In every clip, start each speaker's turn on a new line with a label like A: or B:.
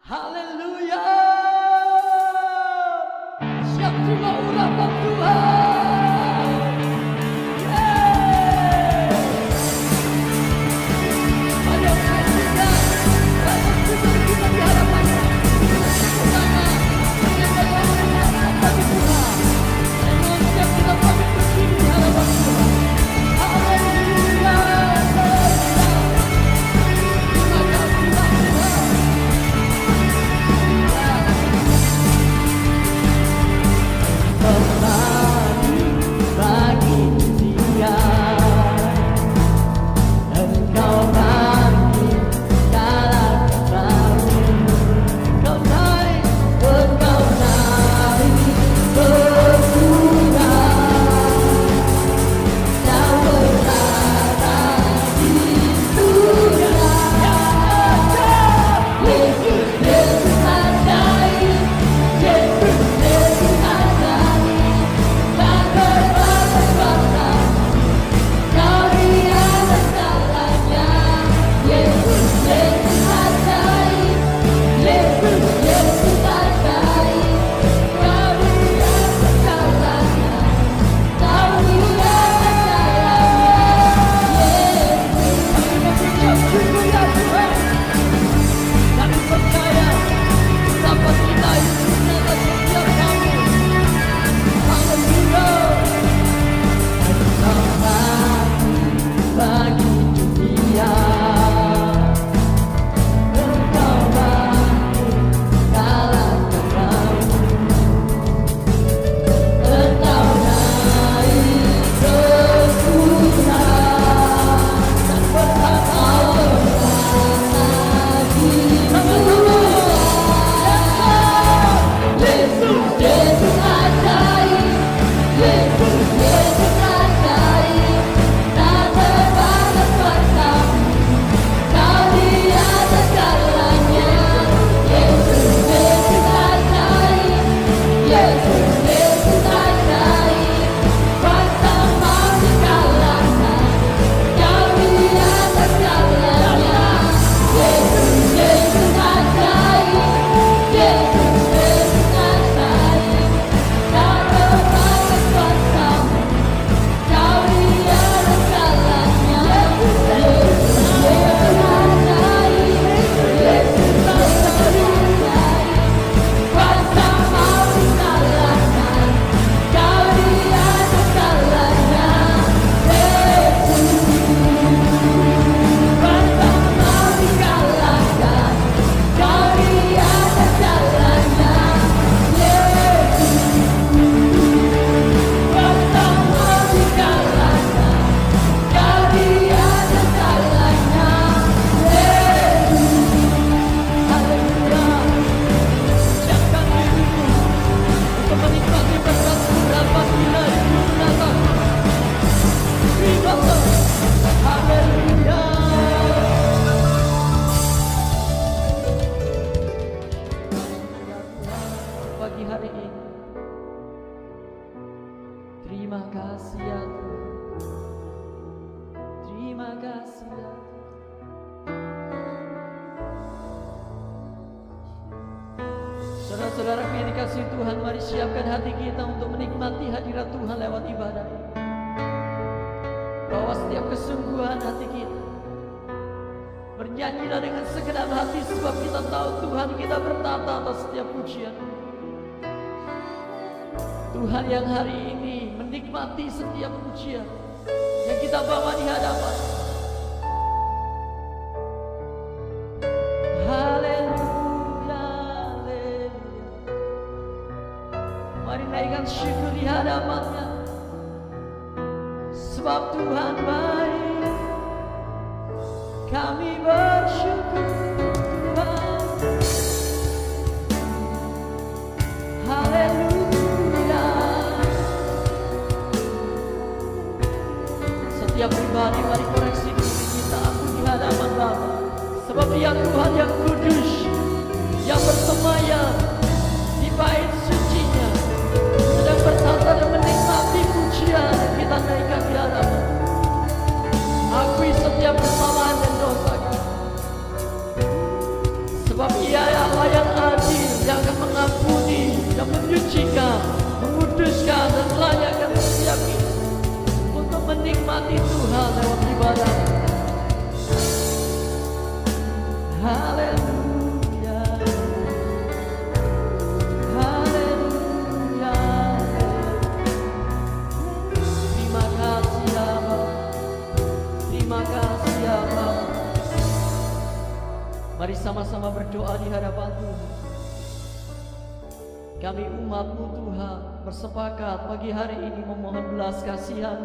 A: Haleluya. Siap terima urapan Tuhan. Saudara-saudaraku yang dikasihi Tuhan, mari siapkan hati kita untuk menikmati hadirat Tuhan lewat ibadah ini. Bawa setiap kesungguhan hati kita, bernyanyilah dengan segenap hati, sebab kita tahu Tuhan kita bertata atas setiap pujian. Tuhan yang hari ini menikmati setiap pujian yang kita bawa di hadapan. Mari naikkan syukur di hadapannya, sebab Tuhan baik. Kami bersyukur Tuhan. Haleluya. Setiap pribadi mari koreksi diri kita di hadapan Bapa, sebab Dia Tuhan yang kudus, yang bersemayam di bait suci-Nya, sedang bertata dan menikmati pujian kita naikkan di hadapan. Akui setiap kesalahan dan dosa kita, sebab Ia yang layak yang akan mengampuni, yang menyucikan, menguduskan, dan melayakkan setiap kita untuk menikmati Tuhan lewat ibadah. Haleluya, haleluya. Terima kasih ya Bapa, terima kasih ya Bapa. Mari sama-sama berdoa di hadapan Tuhan. Kami umat-Mu Tuhan bersepakat pagi hari ini memohon belas kasihan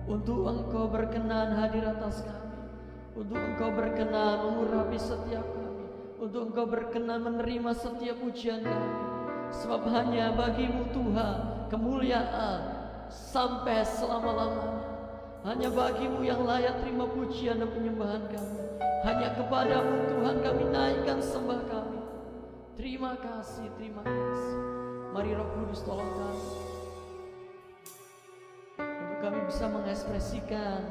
A: untuk Engkau berkenan hadir atas kami, untuk Engkau berkenan mengurapi setiap kami, untuk Engkau berkenan menerima setiap pujian kami. Sebab hanya bagi-Mu Tuhan kemuliaan sampai selama-lamanya. Hanya bagi-Mu yang layak terima pujian dan penyembahan kami. Hanya kepada-Mu Tuhan kami naikkan sembah kami. Terima kasih, terima kasih. Mari Roh Kudus tolong kami untuk kami bisa mengekspresikan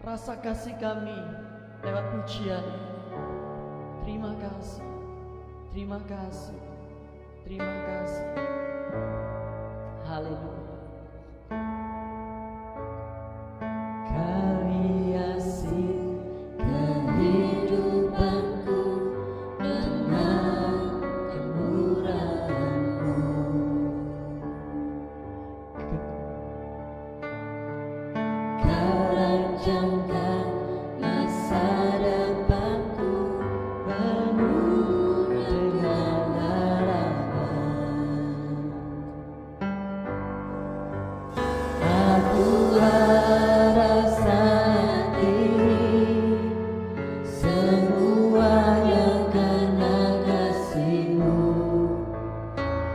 A: rasa kasih kami lewat pujian. Terima kasih, terima kasih, terima kasih. Haleluya.
B: Kami asih kehidupanku dengan kemurahan-Mu. Kau rancangkan masa depanku penuh dengan harapan. Aku harap saat ini semuanya karena kasih-Mu.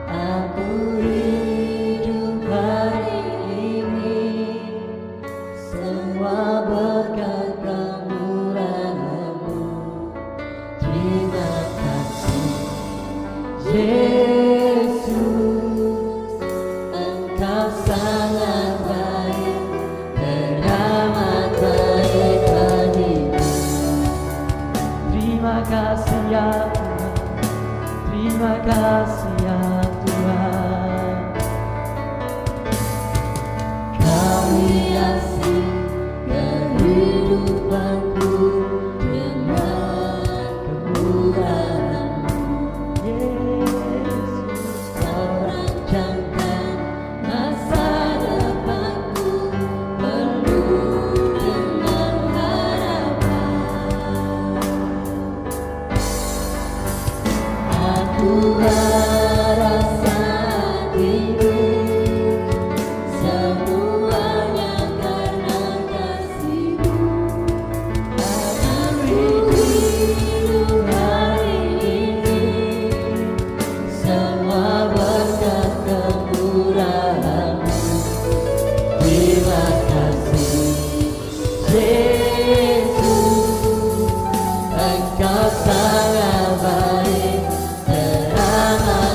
B: Aku hidup hari ini semua berkat kemurahan-Mu. Terima kasih Yesus, Engkau sangat baik, teramat baik bagiku.
A: Terima kasih ya Tuhan, terima kasih ya Tuhan.
B: Kau hiasi kehidupanku dengan kemurahan-Mu.
A: Yesus,
B: Kau rancangkan masa depanku penuh dengan harapan. Aku harap saat ini semuanya karena kasih-Mu. Aku hidup hari ini semua berkat kemurahan-Mu. Terima kasih Yesus, Engkau sangat baik, teramat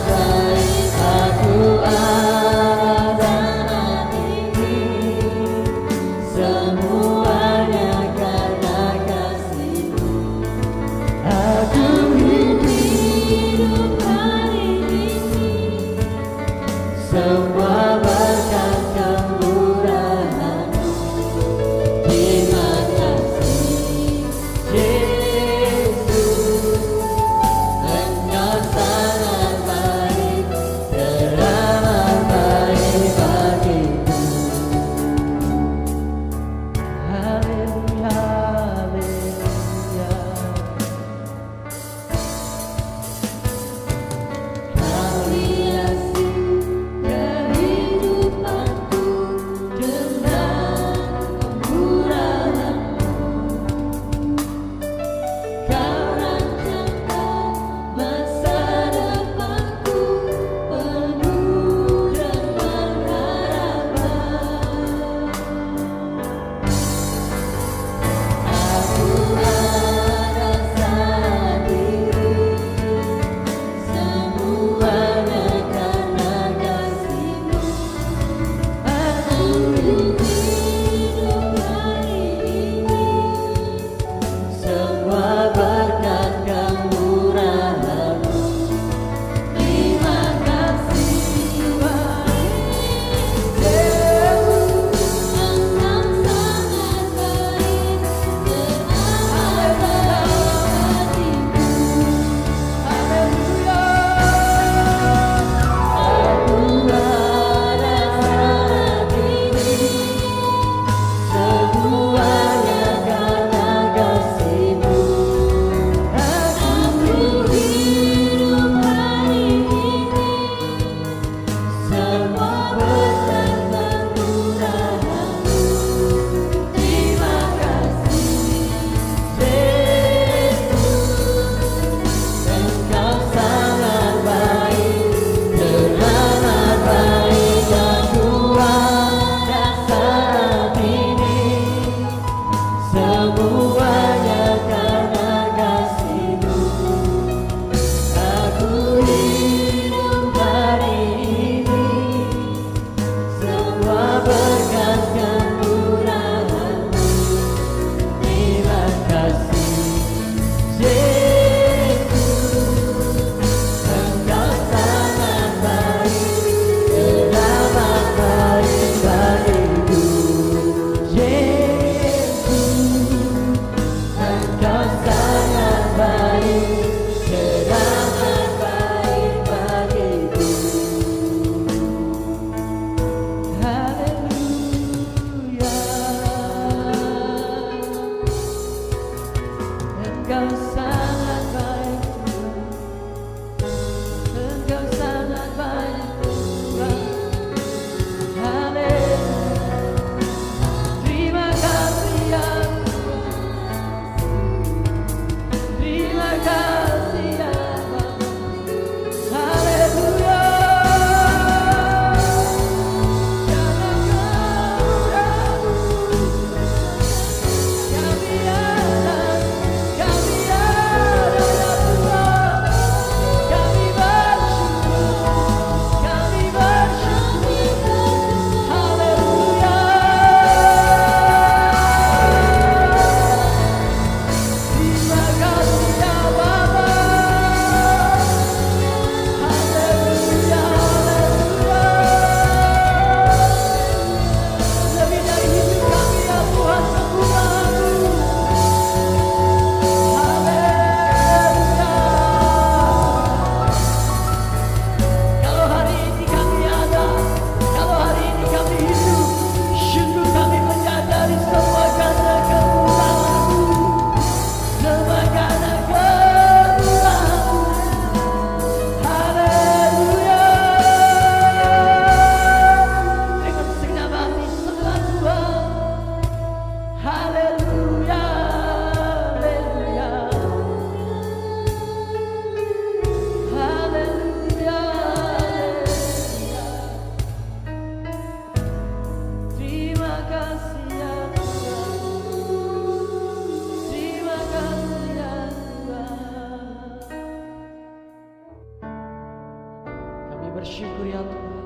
A: bersyukur ya Tuhan.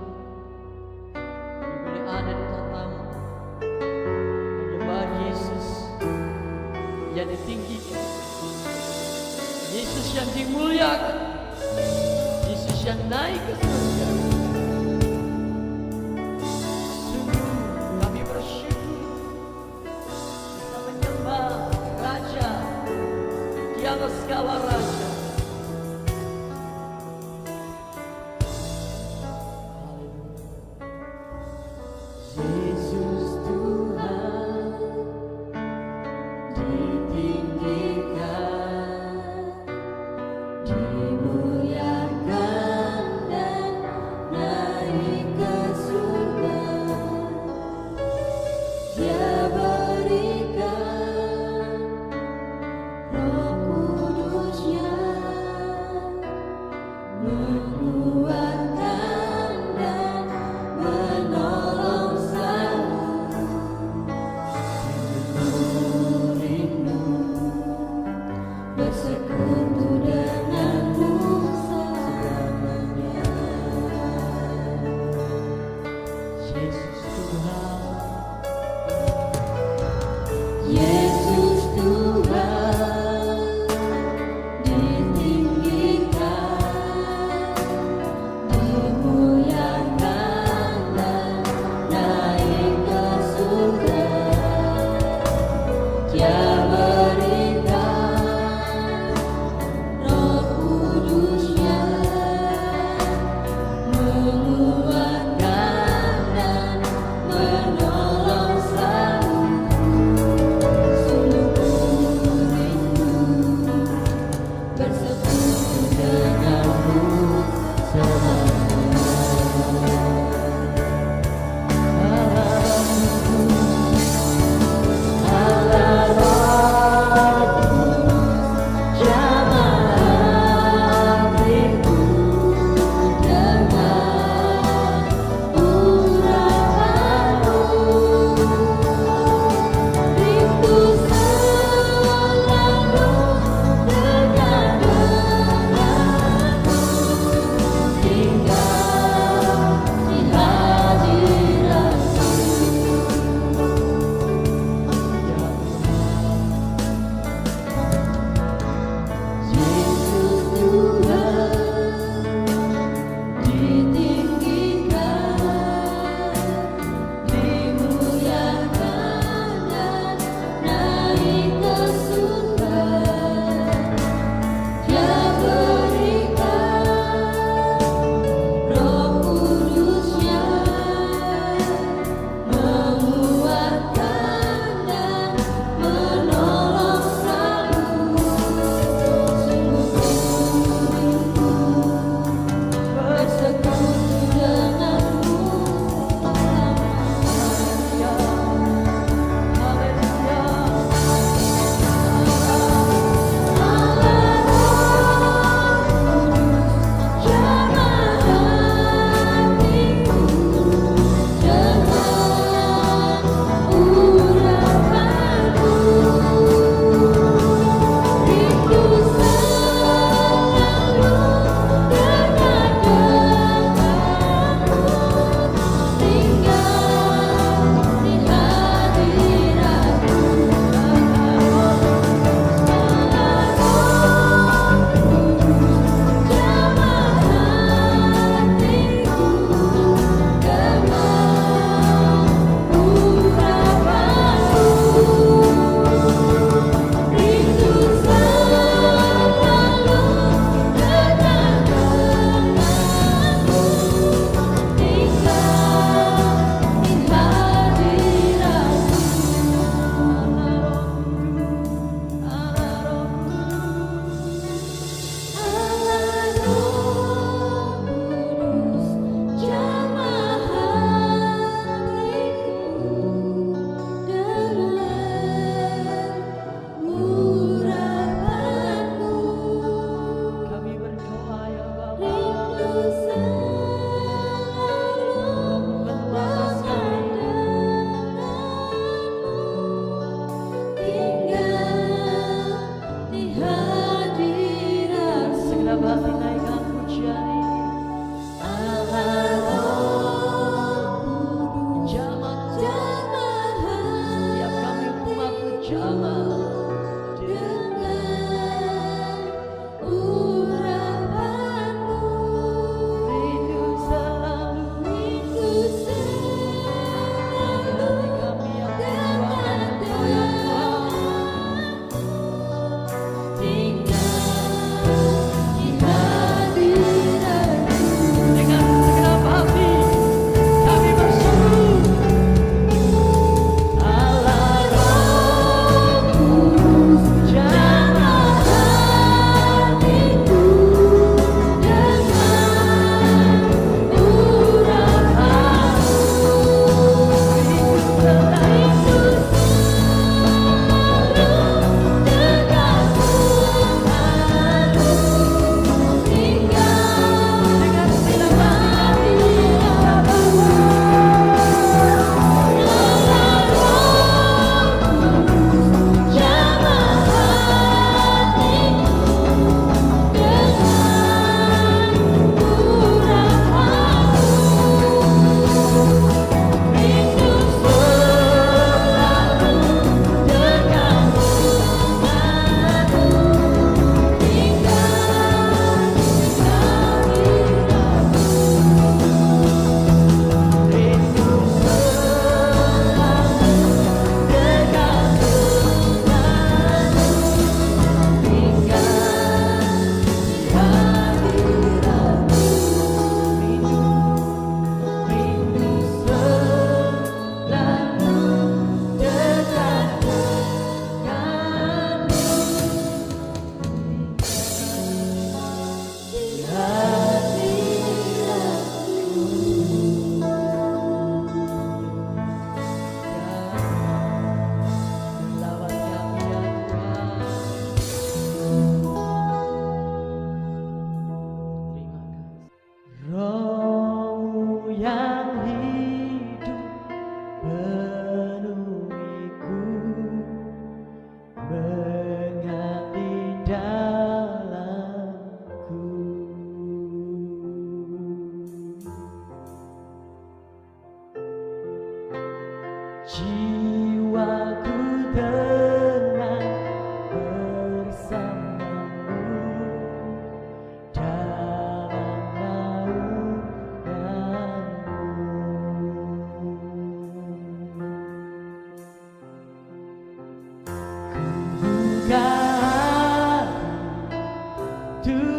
A: Kami boleh ada di tangan menyembah Yesus yang ditinggikan, Yesus yang dimuliakan, Yesus yang naik ke surga. Sungguh kami bersyukur bisa menyembah Raja di atas segala raja.
B: Yesus Tuhan ditinggikan, dimuliakan dan naik ke surga. Dia berikan Roh Kudus-Nya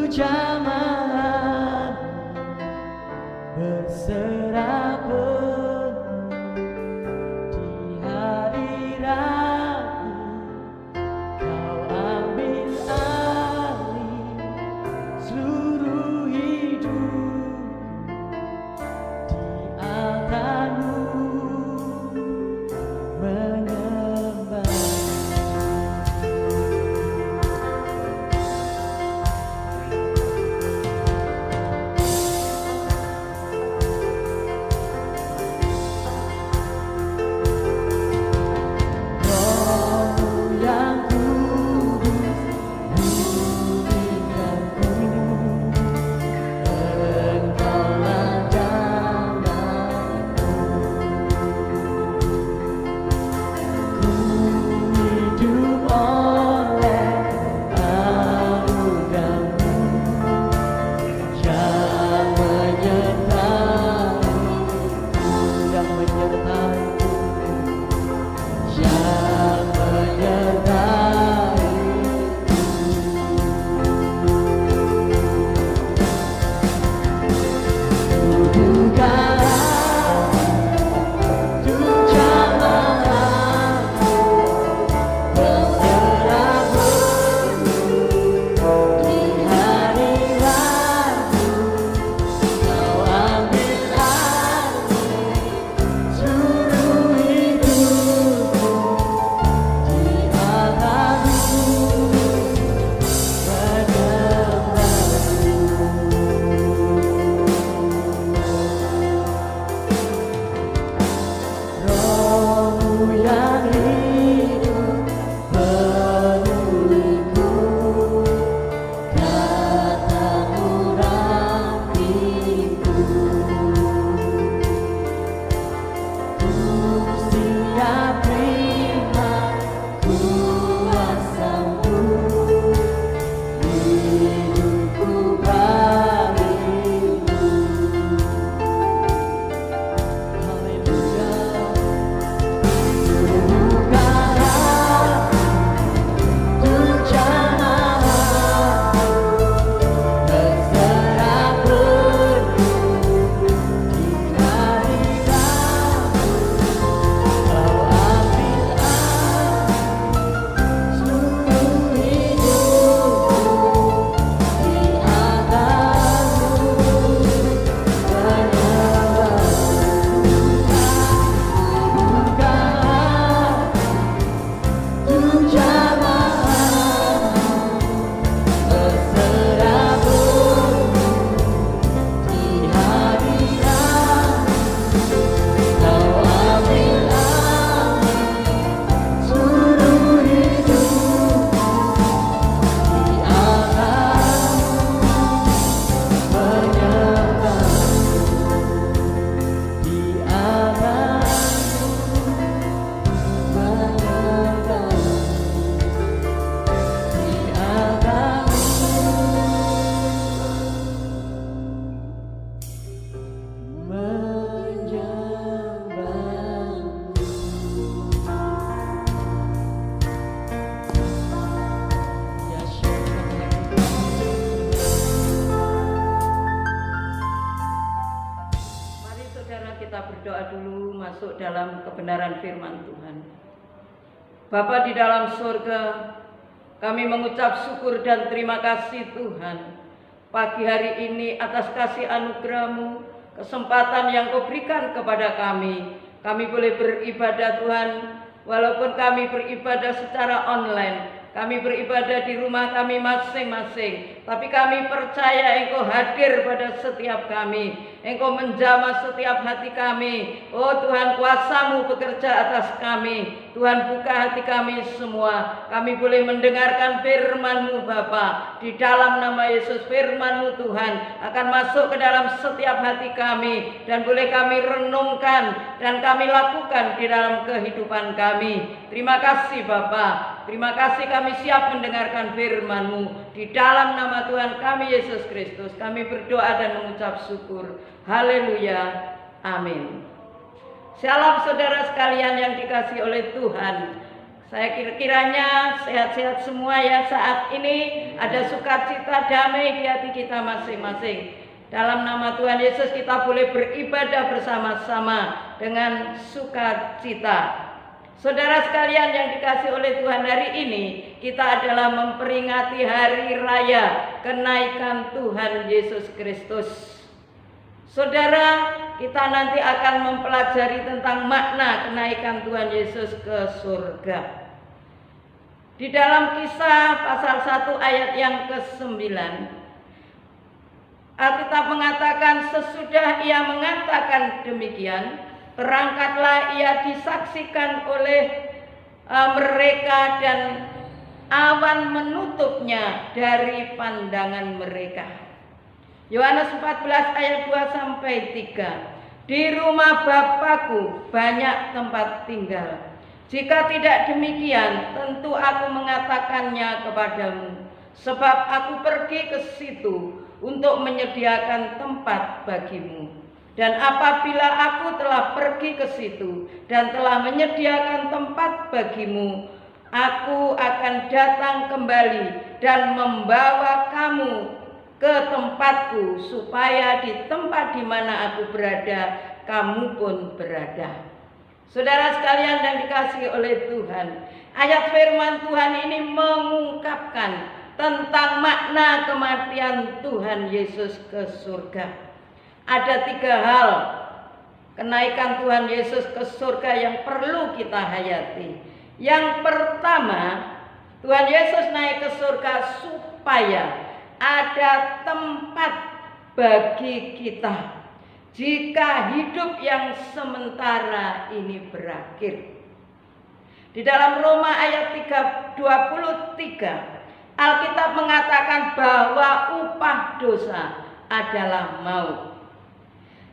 A: jamaah berserah di hadiratmu. Kau ambil alih seluruh hidup di altarmu menyembah.
C: masuk dalam kebenaran firman Tuhan. Bapa di dalam surga, kami mengucap syukur dan terima kasih Tuhan pagi hari ini atas kasih anugerah-Mu, kesempatan yang Kau berikan kepada kami. Kami boleh beribadah Tuhan, walaupun kami beribadah secara online. Kami beribadah di rumah kami masing-masing, tapi kami percaya Engkau hadir pada setiap kami. Engkau menjamah setiap hati kami. Oh Tuhan, kuasa-Mu bekerja atas kami. Tuhan, buka hati kami semua. Kami boleh mendengarkan firman-Mu Bapa. Di dalam nama Yesus, firman-Mu Tuhan akan masuk ke dalam setiap hati kami, dan boleh kami renungkan dan kami lakukan di dalam kehidupan kami. Terima kasih Bapa. Terima kasih kami siap mendengarkan firman-Mu. Di dalam nama Tuhan kami Yesus Kristus kami berdoa dan mengucap syukur. Haleluya. Amin. Shalom saudara sekalian yang dikasihi oleh Tuhan. Saya kiranya sehat-sehat semua ya saat ini, ada sukacita damai di hati kita masing-masing. Dalam nama Tuhan Yesus kita boleh beribadah bersama-sama dengan sukacita. Saudara sekalian yang dikasihi oleh Tuhan, hari ini kita adalah memperingati hari raya kenaikan Tuhan Yesus Kristus. Saudara, kita nanti akan mempelajari tentang makna kenaikan Tuhan Yesus ke surga. Di dalam Kisah pasal 1 ayat yang ke-9, Alkitab mengatakan, sesudah ia mengatakan demikian, terangkatlah ia disaksikan oleh mereka dan awan menutupnya dari pandangan mereka. Yohanes 14 ayat 2-3. Di rumah Bapakku banyak tempat tinggal. Jika tidak demikian, tentu aku mengatakannya kepadamu. Sebab aku pergi ke situ untuk menyediakan tempat bagimu. Dan apabila aku telah pergi ke situ dan telah menyediakan tempat bagimu, aku akan datang kembali dan membawa kamu ke tempatku, supaya di tempat di mana aku berada, kamu pun berada. Saudara sekalian yang dikasihi oleh Tuhan, ayat firman Tuhan ini mengungkapkan tentang makna kematian Tuhan Yesus ke surga. Ada 3 hal kenaikan Tuhan Yesus ke surga yang perlu kita hayati. Yang pertama, Tuhan Yesus naik ke surga supaya ada tempat bagi kita jika hidup yang sementara ini berakhir. Di dalam Roma ayat 23, Alkitab mengatakan bahwa upah dosa adalah maut.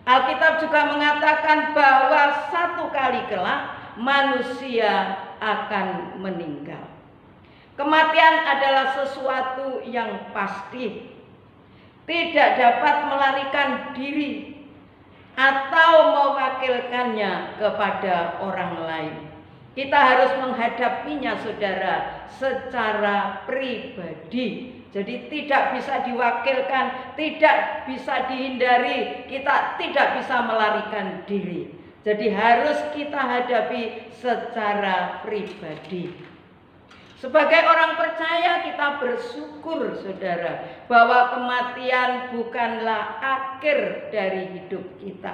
C: Alkitab juga mengatakan bahwa satu kali kelak manusia akan meninggal. Kematian adalah sesuatu yang pasti, tidak dapat melarikan diri atau mewakilkannya kepada orang lain. Kita harus menghadapinya, saudara, secara pribadi. Jadi tidak bisa diwakilkan, tidak bisa dihindari, kita tidak bisa melarikan diri. Jadi harus kita hadapi secara pribadi. Sebagai orang percaya kita bersyukur, saudara, bahwa kematian bukanlah akhir dari hidup kita.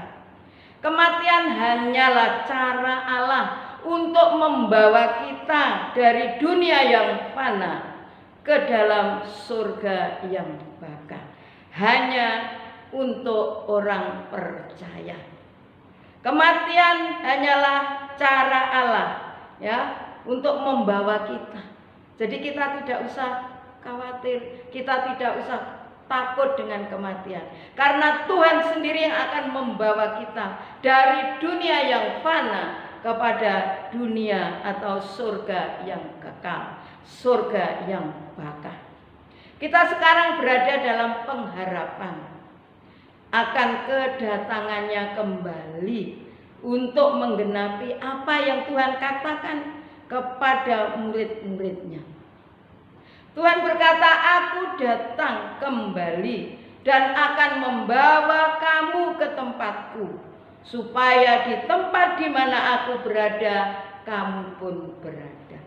C: Kematian hanyalah cara Allah untuk membawa kita dari dunia yang fana ke dalam surga yang baka. Hanya untuk orang percaya. Kematian hanyalah cara Allah, ya, untuk membawa kita. Jadi kita tidak usah khawatir, kita tidak usah takut dengan kematian. Karena Tuhan sendiri yang akan membawa kita dari dunia yang fana kepada dunia atau surga yang kekal, surga yang baka. Kita sekarang berada dalam pengharapan akan kedatangannya kembali untuk menggenapi apa yang Tuhan katakan kepada murid-muridnya. Tuhan berkata, aku datang kembali dan akan membawa kamu ke tempatku, supaya di tempat di mana aku berada, kamu pun berada.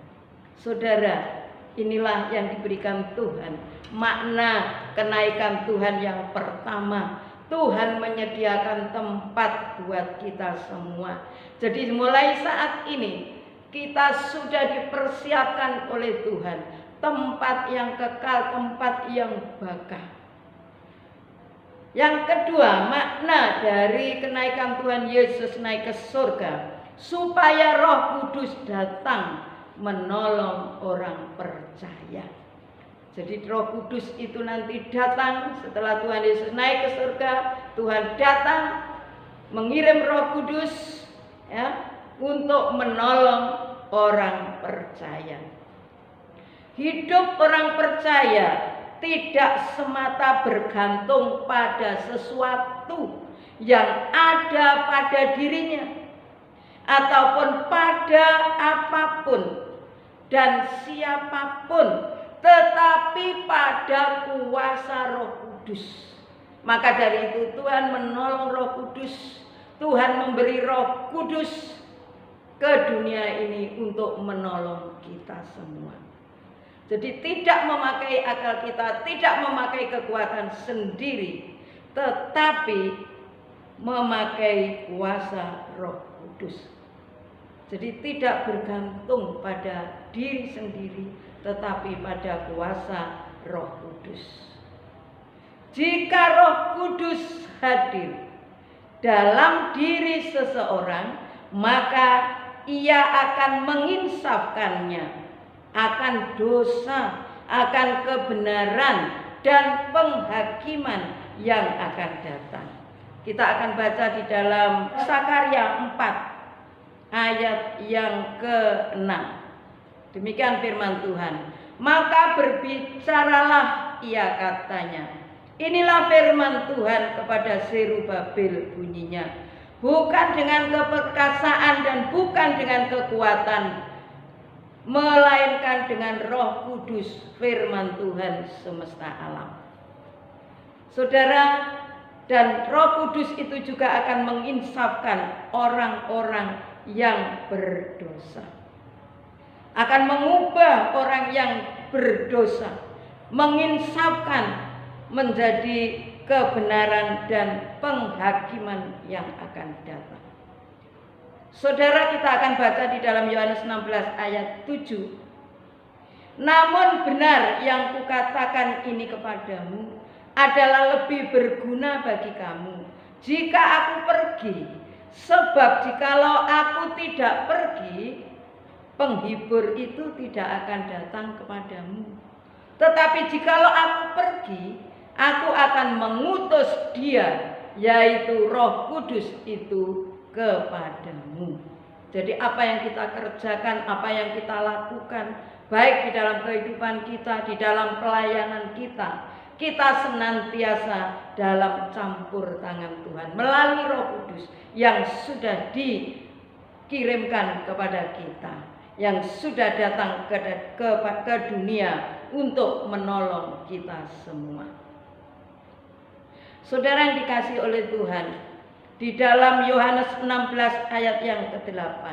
C: Saudara, inilah yang diberikan Tuhan, makna kenaikan Tuhan yang pertama. Tuhan menyediakan tempat buat kita semua. Jadi mulai saat ini kita sudah dipersiapkan oleh Tuhan, tempat yang kekal, tempat yang baka. Yang kedua, makna dari kenaikan Tuhan Yesus naik ke surga, supaya Roh Kudus datang menolong orang percaya. Jadi Roh Kudus itu nanti datang setelah Tuhan Yesus naik ke surga. Tuhan datang mengirim Roh Kudus, ya, untuk menolong orang percaya. Hidup orang percaya tidak semata bergantung pada sesuatu yang ada pada dirinya ataupun pada apapun dan siapapun, tetapi pada kuasa Roh Kudus. Maka dari itu Tuhan menolong Roh Kudus, Tuhan memberi Roh Kudus ke dunia ini untuk menolong kita semua. Jadi tidak memakai akal kita, tidak memakai kekuatan sendiri, tetapi memakai kuasa Roh Kudus. Jadi tidak bergantung pada diri sendiri, tetapi pada kuasa Roh Kudus. Jika Roh Kudus hadir dalam diri seseorang, maka ia akan menginsafkannya akan dosa, akan kebenaran dan penghakiman yang akan datang. Kita akan baca di dalam Sakarya 4 ayat yang ke-6. Demikian firman Tuhan. Maka berbicaralah ia, katanya. Inilah firman Tuhan kepada Zerubabel, bunyinya. Bukan dengan keperkasaan dan bukan dengan kekuatan, melainkan dengan Roh Kudus, firman Tuhan semesta alam. Saudara, dan Roh Kudus itu juga akan menginsafkan orang-orang yang berdosa. Akan mengubah orang yang berdosa, menginsafkan menjadi kebenaran dan penghakiman yang akan datang. Saudara, kita akan baca di dalam Yohanes 16 ayat 7. Namun benar yang kukatakan ini kepadamu adalah lebih berguna bagi kamu jika aku pergi. Sebab jikalau aku tidak pergi, penghibur itu tidak akan datang kepadamu. Tetapi jikalau aku pergi, aku akan mengutus dia, yaitu Roh Kudus itu kepadamu. Jadi apa yang kita kerjakan, apa yang kita lakukan, baik di dalam kehidupan kita, di dalam pelayanan kita, kita senantiasa dalam campur tangan Tuhan melalui Roh Kudus yang sudah dikirimkan kepada kita, yang sudah datang ke dunia untuk menolong kita semua. Saudara yang dikasihi oleh Tuhan, di dalam Yohanes 16 ayat yang ke-8,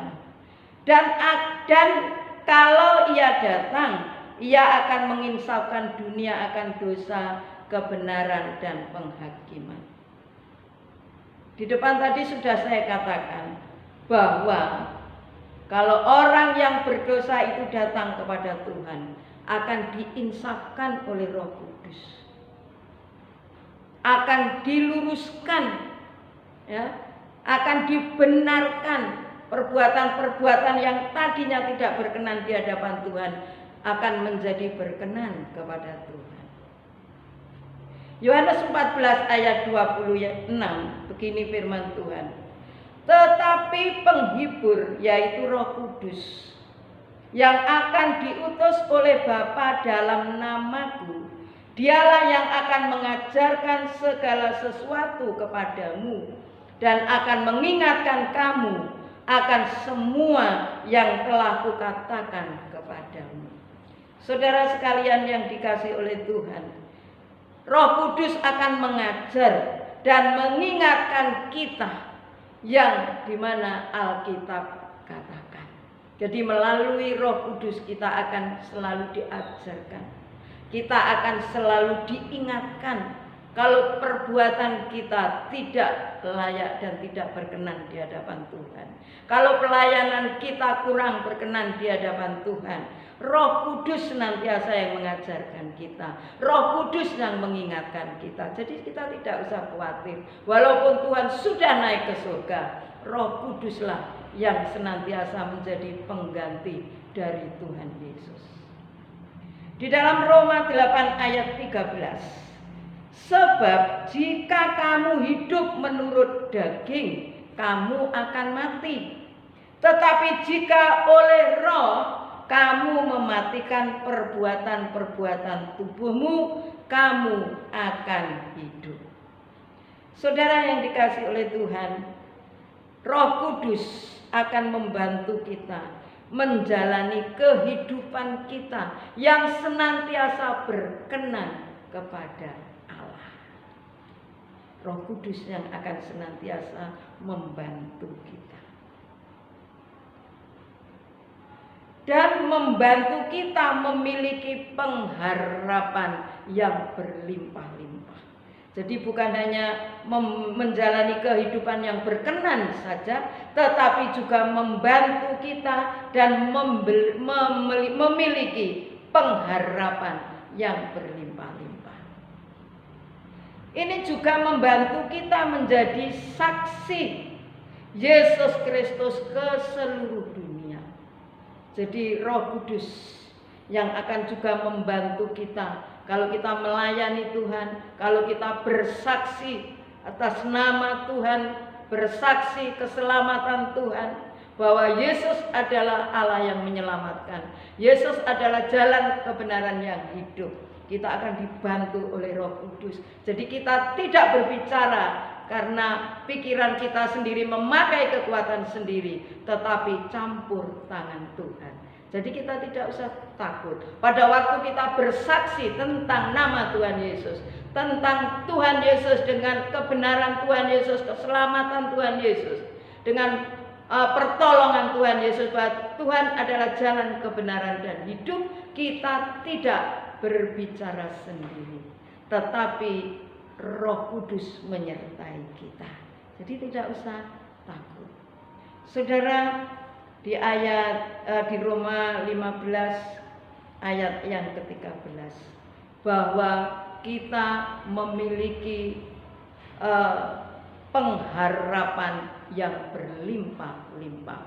C: dan kalau ia datang, ia akan menginsafkan dunia akan dosa, kebenaran dan penghakiman. Di depan tadi sudah saya katakan bahwa kalau orang yang berdosa itu datang kepada Tuhan, akan diinsafkan oleh Roh Kudus, akan diluruskan, ya, akan dibenarkan perbuatan-perbuatan yang tadinya tidak berkenan di hadapan Tuhan akan menjadi berkenan kepada Tuhan. Yohanes 14 ayat 26, begini firman Tuhan. Tetapi penghibur, yaitu Roh Kudus, yang akan diutus oleh Bapa dalam namaku, dialah yang akan mengajarkan segala sesuatu kepadamu dan akan mengingatkan kamu akan semua yang telah kukatakan kepadamu. Saudara sekalian yang dikasihi oleh Tuhan, Roh Kudus akan mengajar dan mengingatkan kita yang dimana Alkitab katakan. Jadi melalui Roh Kudus kita akan selalu diajarkan, kita akan selalu diingatkan kalau perbuatan kita tidak layak dan tidak berkenan di hadapan Tuhan. Kalau pelayanan kita kurang berkenan di hadapan Tuhan, Roh Kudus senantiasa yang mengajarkan kita, Roh Kudus yang mengingatkan kita. Jadi kita tidak usah khawatir. Walaupun Tuhan sudah naik ke surga, Roh Kuduslah yang senantiasa menjadi pengganti dari Tuhan Yesus. Di dalam Roma 8 ayat 13, sebab jika kamu hidup menurut daging, kamu akan mati. Tetapi jika oleh Roh kamu mematikan perbuatan-perbuatan tubuhmu, kamu akan hidup. Saudara yang dikasihi oleh Tuhan, Roh Kudus akan membantu kita menjalani kehidupan kita yang senantiasa berkenan kepada Allah. Roh Kudus yang akan senantiasa membantu kita dan membantu kita memiliki pengharapan yang berlimpah-limpah. Jadi bukan hanya menjalani kehidupan yang berkenan saja, tetapi juga membantu kita dan memiliki pengharapan yang berlimpah-limpah. Ini juga membantu kita menjadi saksi Yesus Kristus ke seluruh dunia. Jadi Roh Kudus yang akan juga membantu kita kalau kita melayani Tuhan, kalau kita bersaksi atas nama Tuhan, bersaksi keselamatan Tuhan, bahwa Yesus adalah Allah yang menyelamatkan. Yesus adalah jalan kebenaran yang hidup. Kita akan dibantu oleh Roh Kudus. Jadi kita tidak berbicara karena pikiran kita sendiri memakai kekuatan sendiri, tetapi campur tangan Tuhan. Jadi kita tidak usah takut. Pada waktu kita bersaksi tentang nama Tuhan Yesus, tentang Tuhan Yesus dengan kebenaran Tuhan Yesus, keselamatan Tuhan Yesus, dengan pertolongan Tuhan Yesus, bahwa Tuhan adalah jalan kebenaran dan hidup, kita tidak berbicara sendiri, tetapi Roh Kudus menyertai kita. Jadi tidak usah takut. Saudara, di Roma 15 ayat yang ke-13, bahwa kita memiliki pengharapan yang berlimpah-limpah.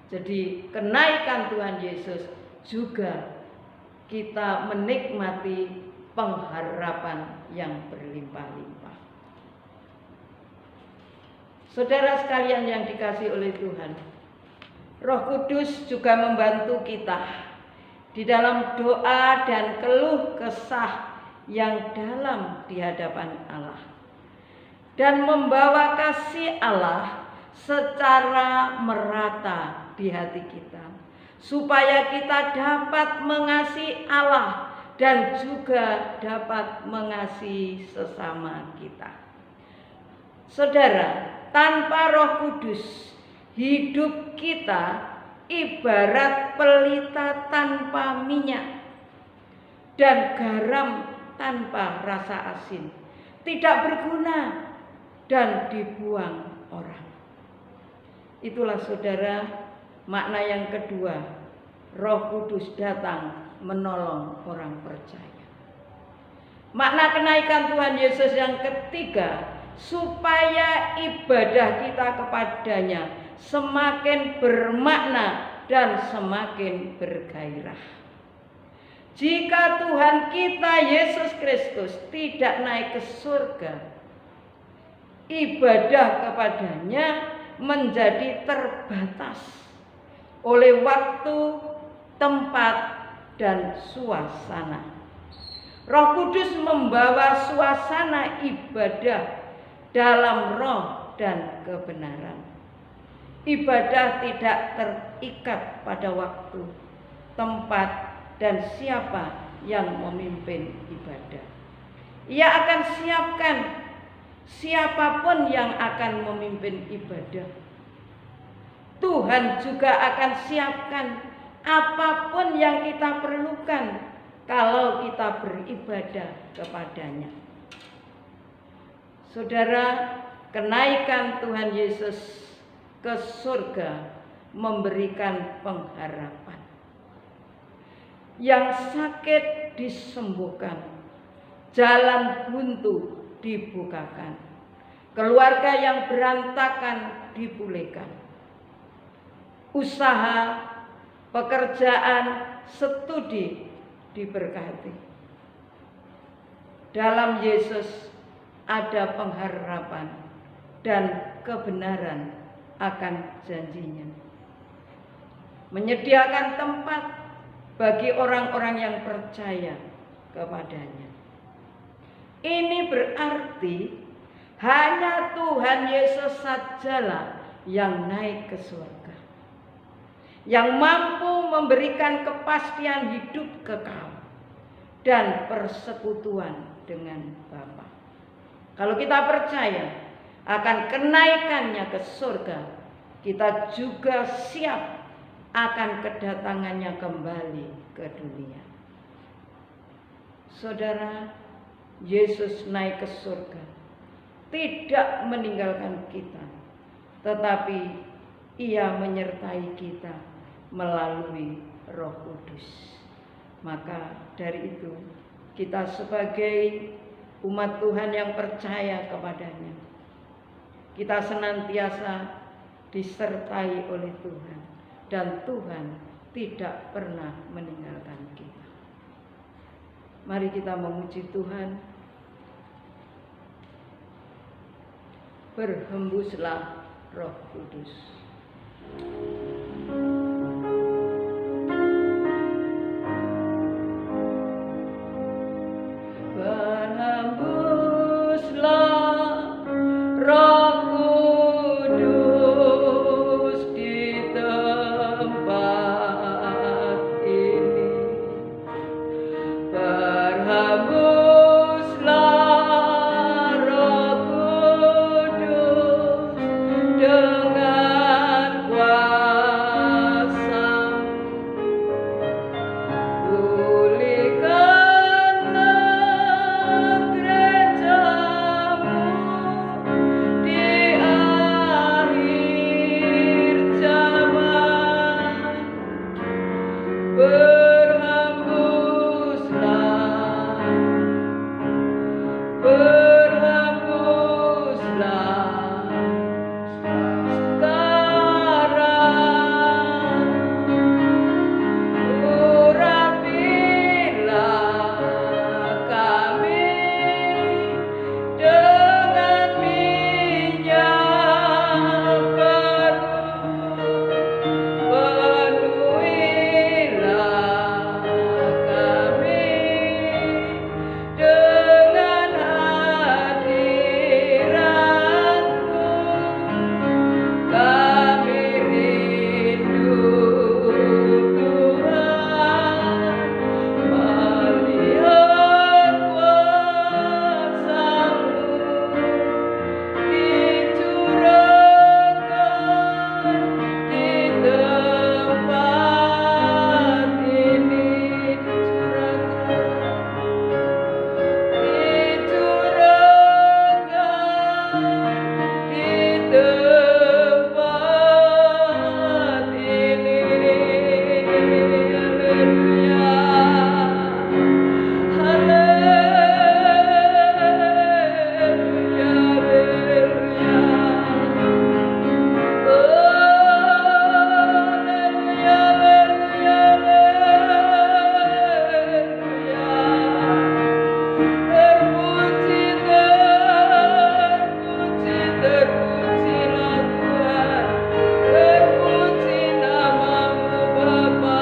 C: Jadi kenaikan Tuhan Yesus juga kita menikmati pengharapan yang berlimpah-limpah. Saudara sekalian yang dikasihi oleh Tuhan, Roh Kudus juga membantu kita di dalam doa dan keluh kesah yang dalam di hadapan Allah, dan membawa kasih Allah secara merata di hati kita, supaya kita dapat mengasihi Allah dan juga dapat mengasihi sesama kita. Saudara, tanpa Roh Kudus, hidup kita ibarat pelita tanpa minyak dan garam tanpa rasa asin, tidak berguna dan dibuang orang. Itulah saudara makna yang kedua, Roh Kudus datang menolong orang percaya. Makna kenaikan Tuhan Yesus yang ketiga, supaya ibadah kita kepadanya semakin bermakna dan semakin bergairah. Jika Tuhan kita Yesus Kristus tidak naik ke surga, ibadah kepadanya menjadi terbatas oleh waktu, tempat, dan suasana. Roh Kudus membawa suasana ibadah dalam roh dan kebenaran. Ibadah tidak terikat pada waktu, tempat, dan siapa yang memimpin ibadah. Ia akan siapkan siapapun yang akan memimpin ibadah. Tuhan juga akan siapkan apapun yang kita perlukan kalau kita beribadah kepadanya. Saudara, kenaikan Tuhan Yesus ke surga memberikan pengharapan. Yang sakit disembuhkan, jalan buntu dibukakan, keluarga yang berantakan dipulihkan, usaha, pekerjaan, studi diberkati. Dalam Yesus ada pengharapan dan kebenaran akan janjinya. Menyediakan tempat bagi orang-orang yang percaya kepadanya. Ini berarti hanya Tuhan Yesus sajalah yang naik ke surga. yang mampu memberikan kepastian hidup kekal dan persekutuan dengan Bapa. Kalau kita percaya akan kenaikannya ke surga, kita juga siap akan kedatangannya kembali ke dunia. Saudara, Yesus naik ke surga, tidak meninggalkan kita, tetapi Ia menyertai kita melalui Roh Kudus. Maka dari itu, kita sebagai umat Tuhan yang percaya kepadanya, kita senantiasa disertai oleh Tuhan, dan Tuhan tidak pernah meninggalkan kita. Mari kita memuji Tuhan. Berhembuslah Roh Kudus. Berhembuslah Roh Kudus di tempat ini. Berhembuslah Roh Kudus dengan kuasa. Pulihkanlah gerejamu di akhir zaman. Berhembuslah, berhembuslah sekarang. Urapilah kami dengan minyak baru. Penuhilah kami dengan hadirat-Mu. Kami rindu Tuhan, melihat kuasa-Mu dicurahkan di tempat ini. Dicurahkan di tempat ini. Haleluya, haleluya, haleluya. Haleluya, haleluya, haleluya. Terpuji, terpuji, terpujilah Tuhan. Terpuji nama-Mu Bapa.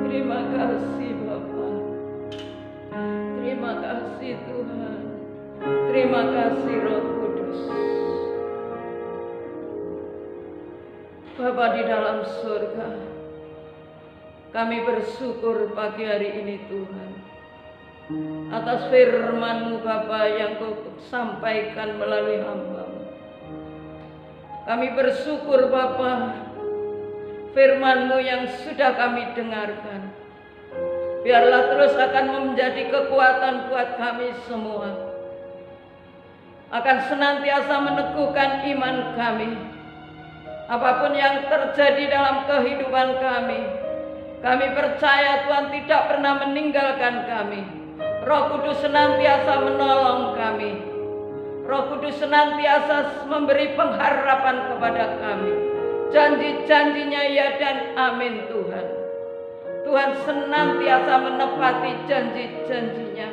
C: Terima kasih Bapa. Terima kasih Tuhan. Terima kasih Roh Kudus. Bapa di dalam surga, kami bersyukur pagi hari ini Tuhan, atas firman-Mu Bapa yang Kau sampaikan melalui hamba. Kami bersyukur Bapa, firman-Mu yang sudah kami dengarkan, biarlah terus akan menjadi kekuatan buat kami semua, akan senantiasa meneguhkan iman kami. Apapun yang terjadi dalam kehidupan kami percaya Tuhan tidak pernah meninggalkan kami. Roh Kudus senantiasa menolong kami. Roh Kudus senantiasa memberi pengharapan kepada kami. Janji-janjinya ya dan amin Tuhan. Tuhan senantiasa menepati janji-janjinya.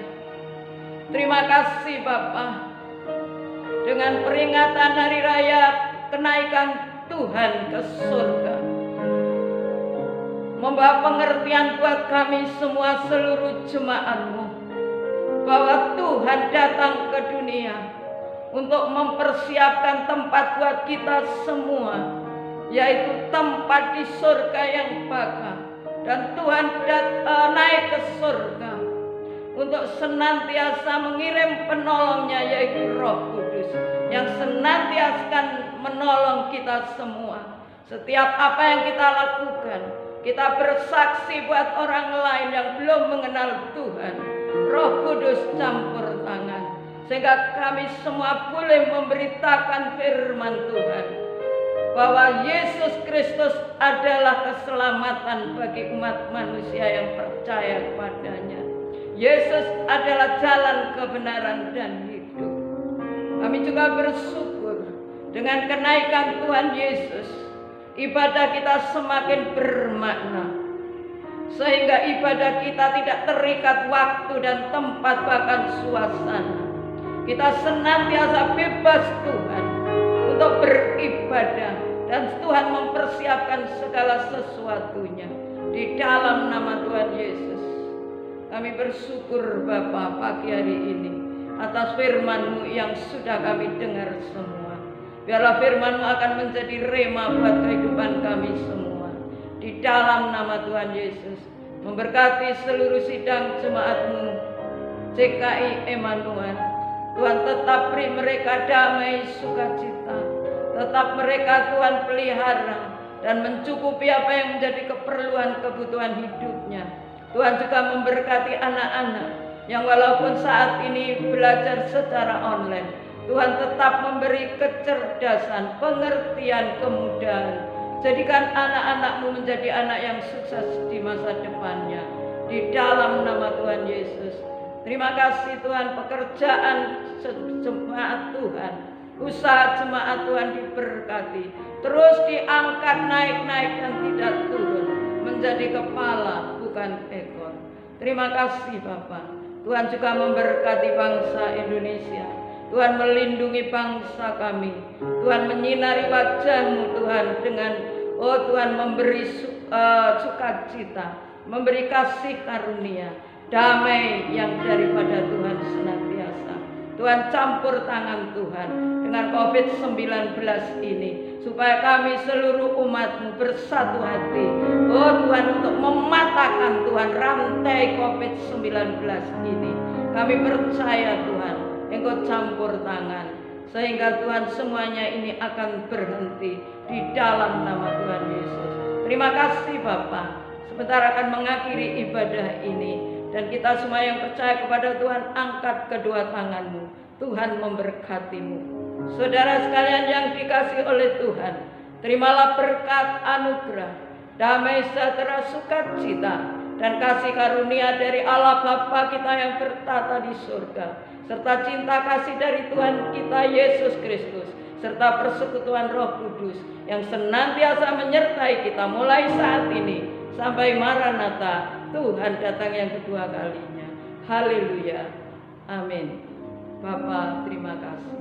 C: Terima kasih Bapa. Dengan peringatan hari raya kenaikan Tuhan ke surga, membawa pengertian buat kami semua seluruh jemaat-Mu, bahwa Tuhan datang ke dunia untuk mempersiapkan tempat buat kita semua, yaitu tempat di surga yang bakal. Dan Tuhan naik ke surga untuk senantiasa mengirim penolongnya, yaitu Roh Kudus, yang senantiasa menolong kita semua. Setiap apa yang kita lakukan, kita bersaksi buat orang lain yang belum mengenal Tuhan. Roh Kudus campur tangan, sehingga kami semua boleh memberitakan firman Tuhan, bahwa Yesus Kristus adalah keselamatan bagi umat manusia yang percaya kepadanya. Yesus adalah jalan kebenaran dan hidup. Kami juga bersyukur dengan kenaikan Tuhan Yesus, ibadah kita semakin bermakna, sehingga ibadah kita tidak terikat waktu dan tempat, bahkan suasana. Kita senantiasa bebas Tuhan untuk beribadah, dan Tuhan mempersiapkan segala sesuatunya di dalam nama Tuhan Yesus. Kami bersyukur Bapa pagi hari ini atas firman-Mu yang sudah kami dengar semua. Biarlah firman-Mu akan menjadi rema buat kehidupan kami semua. Di dalam nama Tuhan Yesus, memberkati seluruh sidang jemaat-Mu CKI Emmanuel. Tuhan tetap beri mereka damai sukacita. Tetap mereka Tuhan pelihara dan mencukupi apa yang menjadi keperluan kebutuhan hidupnya. Tuhan juga memberkati anak-anak yang walaupun saat ini belajar secara online, Tuhan tetap memberi kecerdasan, pengertian, kemudahan. Jadikan anak-anak-Mu menjadi anak yang sukses di masa depannya. Di dalam nama Tuhan Yesus. Terima kasih Tuhan, pekerjaan jemaat Tuhan, usaha jemaat Tuhan diberkati. Terus diangkat naik-naik dan tidak turun, menjadi kepala bukan ekor. Terima kasih Bapak. Tuhan juga memberkati bangsa Indonesia. Tuhan melindungi bangsa kami. Tuhan menyinari wajah-Mu Tuhan dengan Tuhan memberi sukacita, memberi kasih karunia, damai yang daripada Tuhan senantiasa. Tuhan campur tangan Tuhan dengan COVID-19 ini, supaya kami seluruh umat-Mu bersatu hati. Tuhan, untuk mematahkan Tuhan rantai COVID-19 ini. Kami percaya Tuhan, Engkau campur tangan, sehingga Tuhan semuanya ini akan berhenti di dalam nama Tuhan Yesus. Terima kasih Bapa. Sebentar akan mengakhiri ibadah ini, dan kita semua yang percaya kepada Tuhan, angkat kedua tanganmu. Tuhan memberkatimu. Saudara sekalian yang dikasihi oleh Tuhan, terimalah berkat anugerah, damai sejahtera, sukacita, dan kasih karunia dari Allah Bapa kita yang bertata di surga, serta cinta kasih dari Tuhan kita Yesus Kristus, serta persekutuan Roh Kudus yang senantiasa menyertai kita mulai saat ini sampai Maranatha, Tuhan datang yang kedua kalinya. Haleluya. Amin. Bapa, terima kasih.